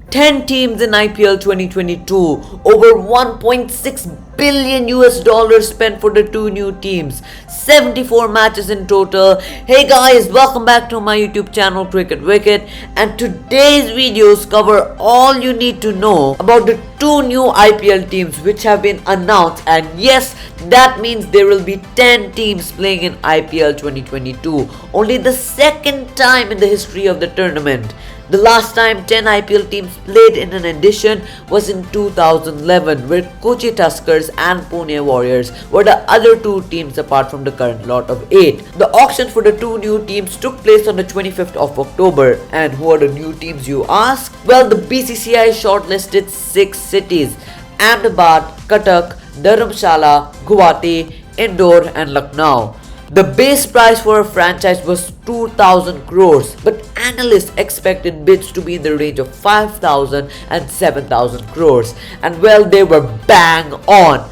10 teams in IPL 2022, over 1.6 billion US dollars spent for the two new teams, 74 matches in total. Hey guys, welcome back to my YouTube channel Cricket Wicket, and today's videos cover all you need to know about the two new IPL teams which have been announced, and yes, that means there will be 10 teams playing in IPL 2022, only the second time in the history of the tournament. The last time 10 IPL teams played in an edition was in 2011, where Kochi Tuskers and Pune Warriors were the other two teams apart from the current lot of 8. The auction for the two new teams took place on the 25th of October. And who are the new teams, you ask? Well, the BCCI shortlisted 6 cities: Amdhebad, Cuttack, Dharamshala, Guwahati, Indore and Lucknow. The base price for a franchise was 2,000 crores, but analysts expected bids to be in the range of 5,000 and 7,000 crores. And well, they were bang on.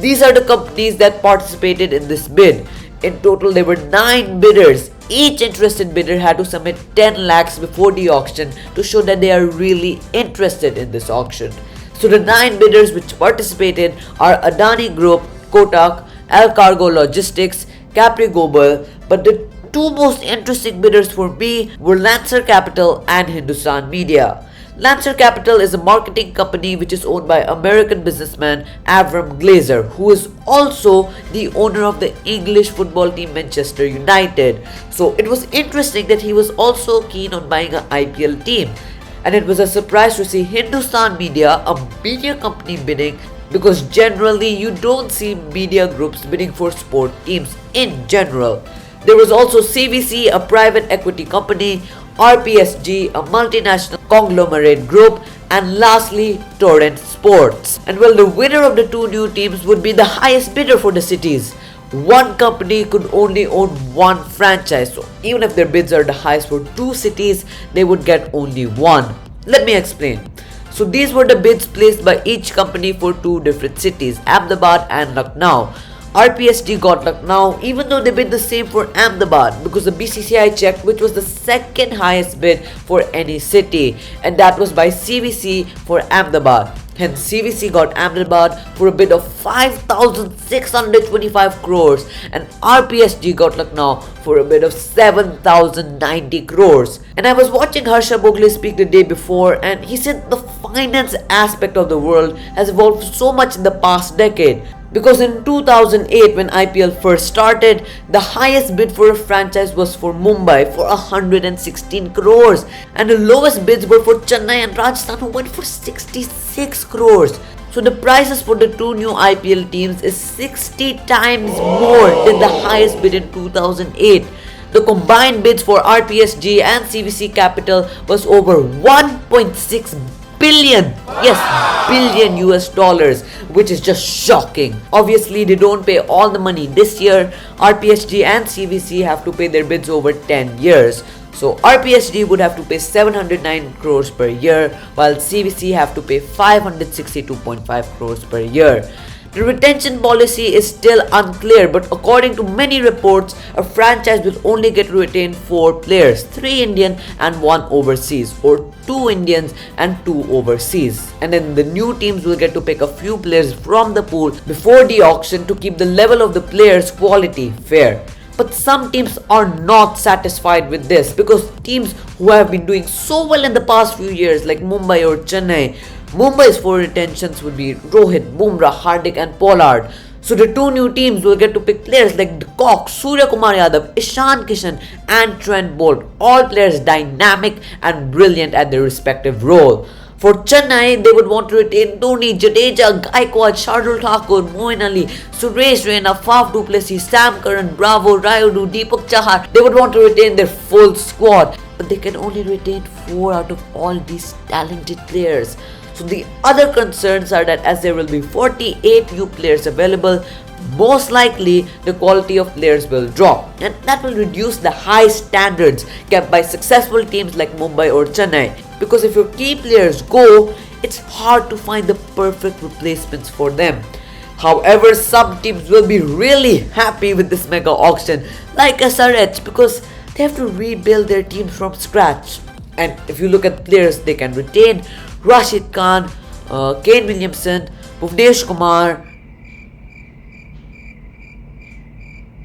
These are the companies that participated in this bid. In total, there were 9 bidders. Each interested bidder had to submit 10 lakhs before the auction to show that they are really interested in this auction. So the 9 bidders which participated are Adani Group, Kotak, Al Cargo Logistics, Capri Global, but the two most interesting bidders for me were Lancer Capital and Hindustan Media. Lancer Capital is a marketing company which is owned by American businessman Avram Glazer, who is also the owner of the English football team Manchester United. So it was interesting that he was also keen on buying an IPL team. And it was a surprise to see Hindustan Media, a media company, bidding, because generally you don't see media groups bidding for sport teams in general. There was also CVC, a private equity company, RPSG, a multinational conglomerate group, and lastly Torrent Sports. And well, the winner of the two new teams would be the highest bidder for the cities. One company could only own one franchise, so even if their bids are the highest for 2 cities, they would get only one. Let me explain. So these were the bids placed by each company for 2 different cities, Amdhebad and Lucknow. RPSG got Lucknow even though they bid the same for Amdhebad, because the BCCI checked which was the second highest bid for any city, and that was by CVC for Amdhebad. Hence CVC got Amdhebad for a bid of 5,625 crores and RPSG got Lucknow for a bid of 7,090 crores. And I was watching Harsha Bhogle speak the day before, and he said the finance aspect of the world has evolved so much in the past decade. Because in 2008, when IPL first started, the highest bid for a franchise was for Mumbai for 116 crores, and the lowest bids were for Chennai and Rajasthan, who went for 66 crores. So the prices for the two new IPL teams is 60 times more than the highest bid in 2008. The combined bids for RPSG and CVC Capital was over 1.6 billion, yes, billion US dollars, which is just shocking. Obviously, they don't pay all the money this year. RPSG and CVC have to pay their bids over 10 years. So RPSG would have to pay 709 crores per year, while CVC have to pay 562.5 crores per year. The retention policy is still unclear, but according to many reports, a franchise will only get to retain 4 players, 3 Indian and 1 overseas, or 2 Indians and 2 overseas. And then the new teams will get to pick a few players from the pool before the auction to keep the level of the players' quality fair. But some teams are not satisfied with this, because teams who have been doing so well in the past few years like Mumbai or Chennai, Mumbai's 4 retentions would be Rohit, Bumrah, Hardik and Pollard. So the two new teams will get to pick players like De Kock, Surya Kumar Yadav, Ishan Kishan and Trent Bolt, all players dynamic and brilliant at their respective role. For Chennai, they would want to retain Dhoni, Jadeja, Gaikwad, Shardul Thakur, Moeen Ali, Suresh Raina, Faf du Plessis, Sam Curran, Bravo, Rayudu, Deepak Chahar. They would want to retain their full squad, but they can only retain 4 out of all these talented players. So the other concerns are that as there will be 48 new players available, most likely the quality of players will drop, and that will reduce the high standards kept by successful teams like Mumbai or Chennai. Because if your key players go, it's hard to find the perfect replacements for them. However, some teams will be really happy with this mega auction, like SRH, because they have to rebuild their team from scratch. And if you look at players they can retain, Rashid Khan, Kane Williamson, Bhuvnesh Kumar.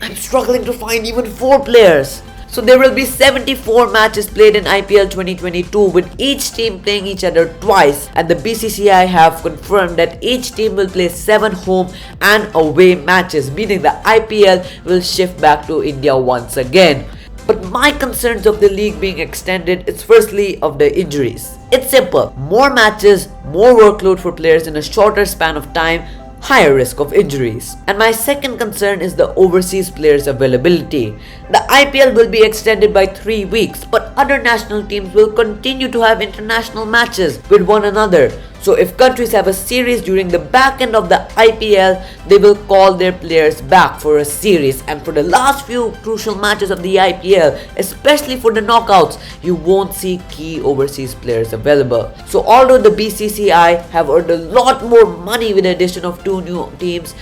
I'm struggling to find even 4 players. So there will be 74 matches played in IPL 2022 with each team playing each other twice, and the BCCI have confirmed that each team will play 7 home and away matches, meaning the IPL will shift back to India once again. But my concerns of the league being extended is firstly of the injuries. It's simple, more matches, more workload for players in a shorter span of time, higher risk of injuries. And my second concern is the overseas players availability. The IPL will be extended by 3 weeks, but other national teams will continue to have international matches with one another. So if countries have a series during the back end of the IPL, they will call their players back for a series. And for the last few crucial matches of the IPL, especially for the knockouts, you won't see key overseas players available. So although the BCCI have earned a lot more money with the addition of 2 new teams,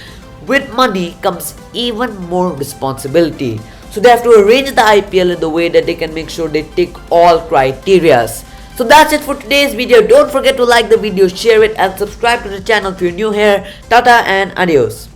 with money comes even more responsibility. So they have to arrange the IPL in the way that they can make sure they tick all criterias. So that's it for today's video. Don't forget to like the video, share it and subscribe to the channel if you're new here. Tata and adios.